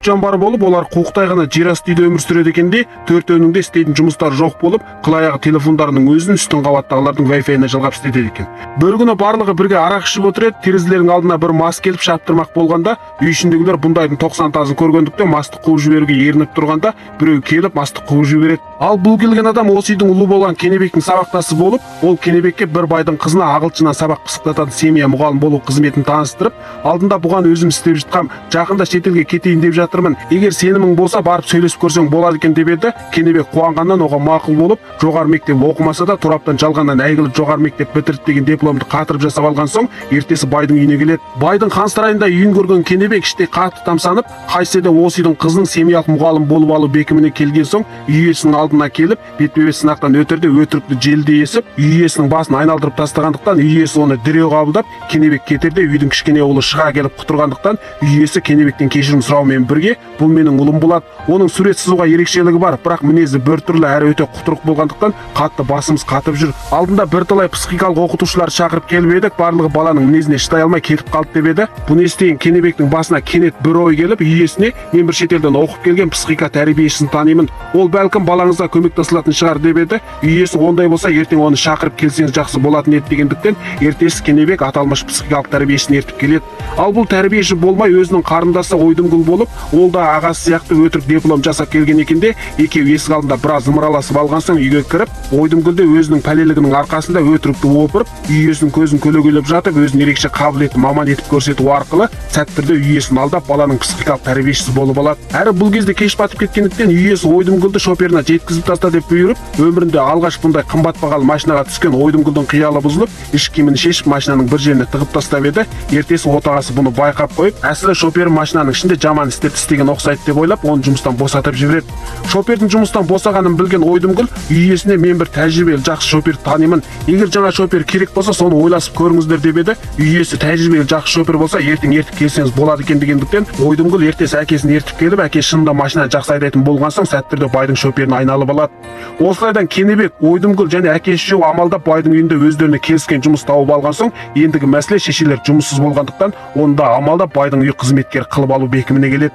жан бар болуп, олар куктай гана жер асты үйдө өмүр сүрөт экенде, төртөөнүн да иштейтин жумуштары жок болуп, кылаягы телефондарынын өзүн үстүн кабаттагылардын Wi-Fi'не жалгап иштетет экен. Бир күнү барлыгы бирге арак ичип отур эт. Терезелердин алдына бир мас келип шаптырмак болганда, үй ичиндегилер бундайдын 90 тазын көргөндүктөн мастык кууп жиберүүгө эринип турганда, бирөө келип мастык кууп жиберет. Ал бул келген адам осы үйдүн улуу болгон Кенебектин сабакташы болуп, ол Кенебекке бир байдын кызына агылчынан сабак пысыктатат семья мугалим болуу кызметин тааныштырып, алдында буган өзүм иштеп жаткам, жакында чет элге кетейин деп жатырмын. Эгер сенімиң болса барып сүйлөшүп көрсөң болот экен деп эди. Кенебек кубангандан ого макул болуп, жогору мектеп окумаса да тураптан жалгандан әйгилип жогору мектеп битирди деген дипломду катырып жасап алган соң, эртеси байдын үйүнө келет. Байдын хан сарайында үйүн көргөн Кенебек иштей катты тамсанып, кайседе осы үйдүн кызынын семьялык мугалим болуп алуу бекимине келген соң, үй ээсинин алдына келип, бетпе-бет сынактан өтөрдө өтүрүктү желди эсип, үй ээсинин басын айналдырып тастагандыктан үй ээси ону дирөө кабылдап, Кенебек кетерде үйдүн кичкене уулу шыга келип кутургандыктан үй ээси Кенебектен кечирим суроо менен бирге, бул менин улум болот. Онун сүрөт сызууга ерекшелиги бар, бирок мүнөзү бир түрлүү әрі өтө кутурук болгондуктан катты басымыз катып жүр. Алдында бир талай психикалык окутуучуларды чакырып келип едик, барлыгы баланын мүнөзүнө чыдай алмай кетип калды деп эди. Буну эстеген Кенебектин басына кенет бир ой келип, үй ээсине мен бир чет элден окуп келген психика тарбиешисин тааныймын. Ол балким балаңызга көмөктөсө алатын чыгар деп эди. Үй ээси ондай болсо эртең ону чакырып келсеңиз жакшы болатын эди дегендиктен эртеси Кенебек аталмыш психикалык тарбиешисин ертип келет. Ал бул тарбиеши болмай өзүнүн карындасы Ойдумкул болуп, ол да агасы сыяктуу өтүрүк диплом жасап келген экенде, экөө эсик алдында бир аз ымыраласып алган соң үйгө кирип, Ойдумкул да өзүнүн палелигинин аркасында өтүрүктү опуруп, үй ээсинин көзүн көлөгөйлөп жатып, өзүнүн эрекче кабилетин маман этип көрсөтүү аркылуу сәттирде үй ээсин алдап баланын психикалык тарбиешиси болуп алат. Әрі бул кезде кеш батып кеткендиктен үй ээси Ойдумкулду шоперине жеткизип таста деп буйруп, өмүрүндө алгач мындай кымбат багалуу машинага түскөн Ойдумкулдун кыялы бузулуп, иш кийимин шешип машинанын бир жерине тыгып тастап эди. Эртеси отагасы буну байкап коюп, аслы шопер машинанын ичинде жаман истеп истеген окшойт деп ойлоп, onu жумуштан босатып жиберет. Шопердин жумуштан босаганын билген Ойдумкул үй ээсине мен бир тажрыйбелүү жакшы шоперди тааныймын. Эгер жаңа шопер керек болсо, сону ойлашып көрүңүздөр деп эди. Үй ээси тажрыйбелүү жакшы шопер болсо, эртең ертип келсеңиз болот экен дегендиктен, Ойдумкул эртеси акесин ертип келип, аке шынында машина жакшы айдайтын болгон соң сәттирде байдын шоперин айналып алат. Осылайдан Кенебек, Ойдумкул жана акеси жөө амалдап байдын үйүндө өздөрүнө келишкен жумуш табып алган соң, эндиги маселе шешелер жумуссуз болгондуктан, онда амалдап байдын үй кызметкери кылып алуу бекимине келет.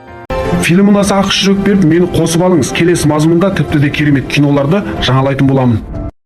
Фильм ұнаса ақша жоқ беріп, мені қосып алыңыз. Келесі мазмұнда тіпті де керемет киноларды жаңалайтын боламын.